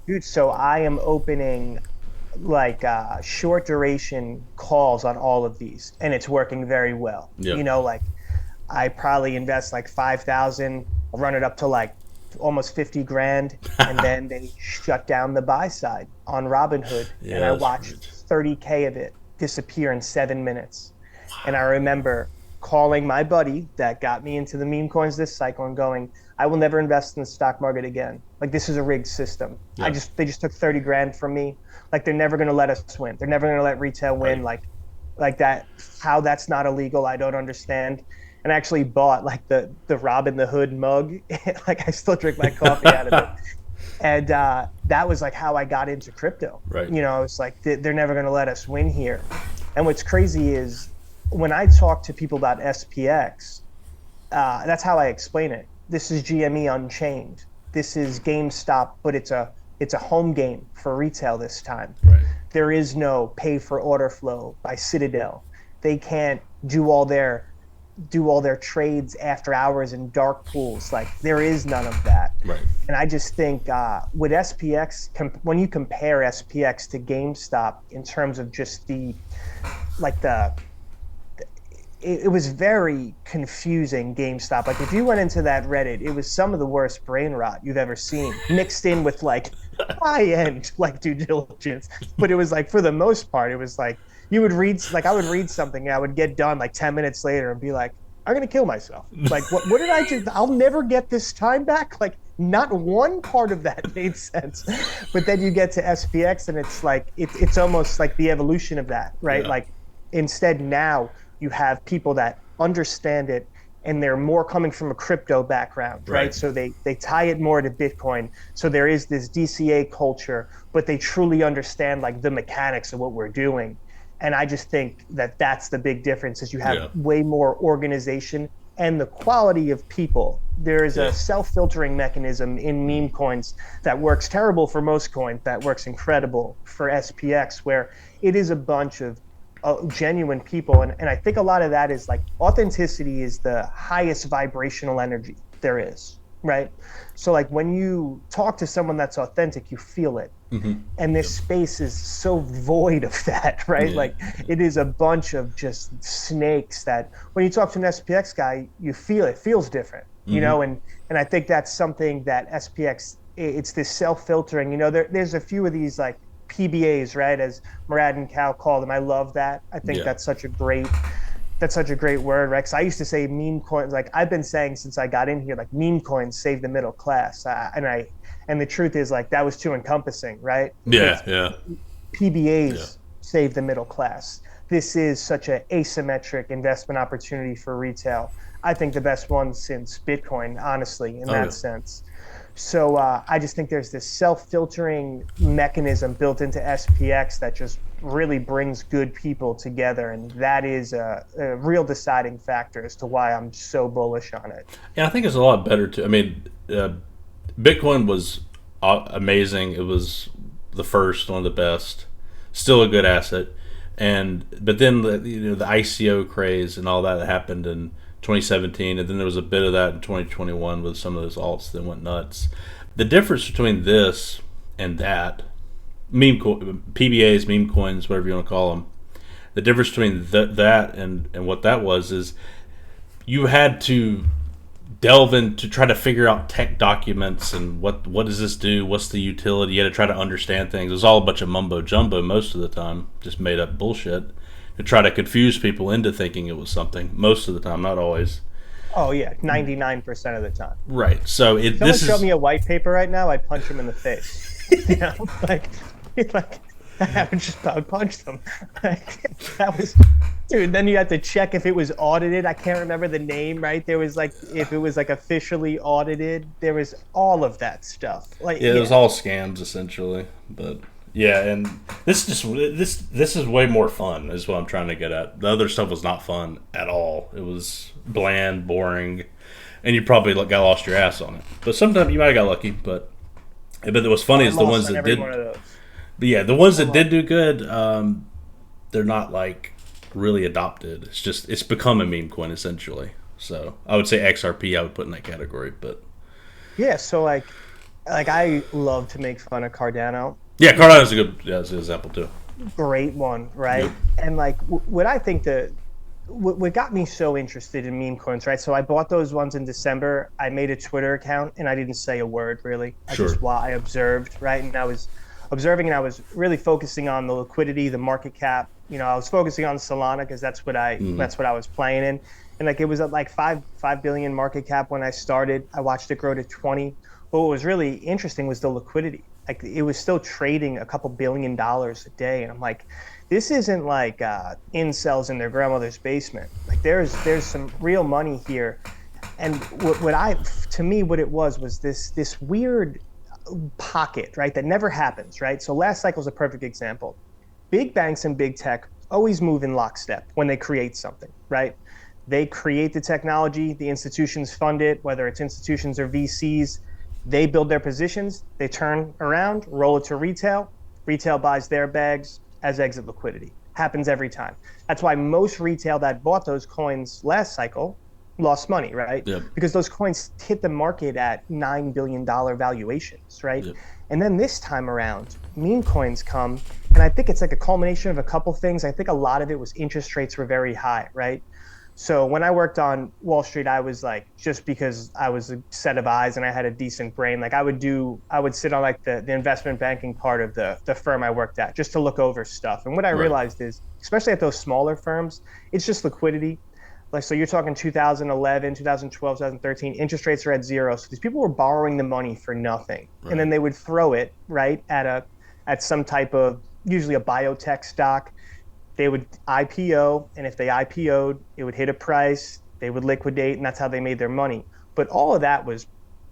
Dude, so I am opening like short duration calls on all of these, and it's working very well. Yep. Like I probably invest like 5,000, I'll run it up to like almost 50 grand, and then they shut down the buy side on Robinhood, and Yeah, I that's watched right. 30K of it disappear in 7 minutes. And I remember calling my buddy that got me into the meme coins this cycle and going, I will never invest in the stock market again. Like this is a rigged system. Yeah. They just took 30 grand from me. Like they're never going to let us win. They're never going to let retail Right. win. Like that, how that's not illegal, I don't understand. And I actually bought like the Robin the Hood mug. Like I still drink my coffee out of it. And that was like how I got into crypto. Right. I was like, they're never going to let us win here. And what's crazy is when I talk to people about SPX, that's how I explain it. This is GME Unchained. This is GameStop, but it's a home game for retail this time. Right. There is no pay for order flow by Citadel. They can't do all their trades after hours in dark pools. Like there is none of that. Right. And I just think with SPX, when you compare SPX to GameStop in terms of just like the it was very confusing. GameStop, like if you went into that Reddit, it was some of the worst brain rot you've ever seen, mixed in with like high end like due diligence. But it was like for the most part, it was like you would read, like I would read something and I would get done like 10 minutes later and be like, I'm gonna kill myself. Like what did I just, I'll never get this time back. Like not one part of that made sense. But then you get to SPX and it's like it's almost like the evolution of that, right? Yeah. Like instead now you have people that understand it and they're more coming from a crypto background, right? Right. So they tie it more to Bitcoin. So there is this DCA culture, but they truly understand like the mechanics of what we're doing. And I just think that that's the big difference is you have Yeah. way more organization and the quality of people. There is Yeah. a self-filtering mechanism in meme coins that works terrible for most coins, that works incredible for SPX, where it is a bunch of genuine people. And I think a lot of that is like authenticity is the highest vibrational energy there is, right? So like when you talk to someone that's authentic, you feel it. Mm-hmm. And this Yep. space is so void of that, right? Yeah. Like it is a bunch of just snakes that when you talk to an SPX guy, you feel it feels different, Mm-hmm. and I think that's something that SPX, it's this self-filtering. There's a few of these like PBAs, right? As Murad and Cal call them. I love that. I think Yeah. that's such a great word, right? Because I used to say meme coins, like I've been saying since I got in here, like meme coins save the middle class. And the truth is like that was too encompassing, right? Yeah. Because Yeah. Yeah. PBAs save the middle class. This is such an asymmetric investment opportunity for retail. I think the best one since Bitcoin, honestly, in Oh yeah. that sense. So I just think there's this self-filtering mechanism built into SPX that just really brings good people together, and that is a real deciding factor as to why I'm so bullish on it. Yeah. I think it's a lot better too. I mean, Bitcoin was amazing. It was the first, one of the best. Still a good asset. And but then the ICO craze and all that happened in 2017, and then there was a bit of that in 2021 with some of those alts that went nuts. The difference between this and that PBAs, meme coins, whatever you want to call them, the difference between that and what that was is you had to delve in to try to figure out tech documents and what does this do? What's the utility? You had to try to understand things. It was all a bunch of mumbo jumbo most of the time, just made up bullshit to try to confuse people into thinking it was something. Most of the time, not always. Oh yeah, 99% of the time. Right. So Someone this showed is me a white paper right now, I'd punch him in the face. You know, like, like I would punch them. Like, that was, dude. Then you had to check if it was audited. I can't remember the name, right? There was like if it was like officially audited. There was all of that stuff. Like, yeah, it was yeah. all scams essentially. But yeah, and this is way more fun is what I'm trying to get at. The other stuff was not fun at all. It was bland, boring, and you probably got lost your ass on it. But sometimes you might have got lucky. But what's Oh, funny I is the lost ones on that every one did. of those. But yeah, the ones I that lost. did do good, they're not like really adopted. It's become a meme coin essentially. So I would say XRP I would put in that category. But Yeah. So like, like I love to make fun of Cardano. Yeah, Cardano's a good, yeah, that's an example too. Great one, Yep. right? And like what I think what got me so interested in meme coins, right? So I bought those ones in December. I made a Twitter account and I didn't say a word really. Sure. I observed, right? And I was observing and I was really focusing on the liquidity, the market cap. I was focusing on Solana because Mm. that's what I was playing in. And like it was at like five billion market cap when I started. I watched it grow to 20. But what was really interesting was the liquidity. Like it was still trading a couple $1 billion a day. And I'm like, this isn't like incels in their grandmother's basement. Like there's some real money here. And what I to me what it was this weird pocket, right? That never happens, right? So last cycle is a perfect example. Big banks and big tech always move in lockstep when they create something, right? They create the technology, the institutions fund it, whether it's institutions or VCs. They build their positions, they turn around, roll it to retail. Retail buys their bags as exit liquidity. Happens every time. That's why most retail that bought those coins last cycle lost money, right? Yep. Because those coins hit the market at $9 billion valuations, right? Yep. And then this time around, meme coins come, and I think it's like a culmination of a couple things. I think a lot of it was interest rates were very high, right? So when I worked on Wall Street, I was like, just because I was a set of eyes and I had a decent brain, like I would sit on like the investment banking part of the firm I worked at just to look over stuff. And what I Right. realized is, especially at those smaller firms, it's just liquidity. Like, so you're talking 2011, 2012, 2013, interest rates are at zero. So these people were borrowing the money for nothing. And Right. then they would throw it right at some type of, usually a biotech stock. They would IPO, and if they IPO'd, it would hit a price, they would liquidate, and that's how they made their money. But all of that was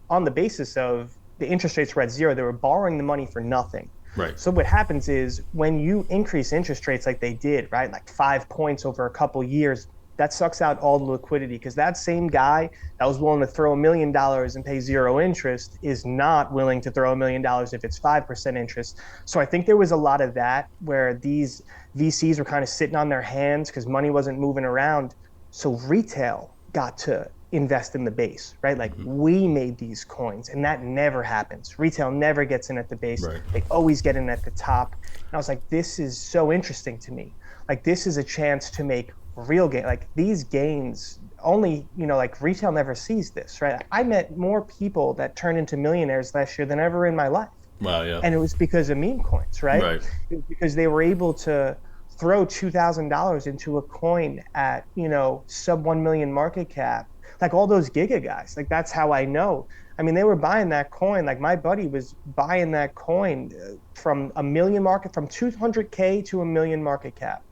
on the basis of the interest rates were at zero. They were borrowing the money for nothing. Right. So what happens is when you increase interest rates like they did, right, like 5 points over a couple years, that sucks out all the liquidity because that same guy that was willing to throw $1 million and pay zero interest is not willing to throw $1 million if it's 5% interest. So I think there was a lot of that where these VCs were kind of sitting on their hands because money wasn't moving around. So retail got to invest in the base, right? Like Mm-hmm. we made these coins, and that never happens. Retail never gets in at the base. Right. They always get in at the top. And I was like, this is so interesting to me. Like this is a chance to make real gain. Like these gains only, like retail never sees this, right? I met more people that turned into millionaires last year than ever in my life. Wow. Yeah. And it was because of meme coins, right? Right. It was because they were able to throw $2,000 into a coin at, sub 1 million market cap. Like all those Giga guys, like that's how I know. I mean, they were buying that coin. Like my buddy was buying that coin from a million market, from 200K to a million market cap,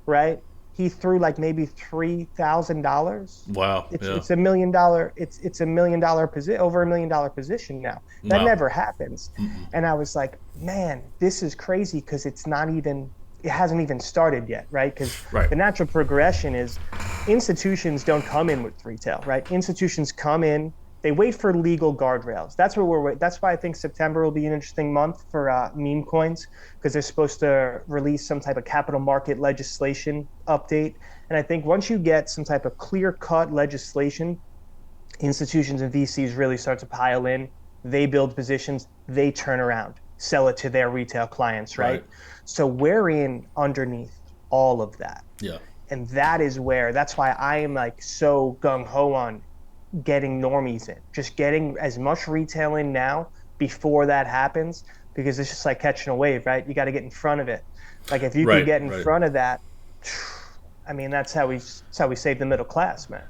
right? He threw like maybe $3,000. Wow. It's Yeah. it's $1 million. It's $1 million position, over $1 million position now. That Wow. never happens. Mm-mm. And I was like, man, this is crazy because it hasn't even started yet, right? Because Right. the natural progression is institutions don't come in with retail, right? Institutions come in, they wait for legal guardrails. That's why I think September will be an interesting month for meme coins because they're supposed to release some type of capital market legislation update. And I think once you get some type of clear cut legislation, institutions and VCs really start to pile in. They build positions, they turn around, sell it to their retail clients, Right. right? So we're in underneath all of that. Yeah. And that's why I am like so gung ho on getting normies in, just getting as much retail in now before that happens, because it's just like catching a wave, right? You got to get in front of it. Like if you could Right. get in Right. front of that, I mean, that's how we save the middle class, man.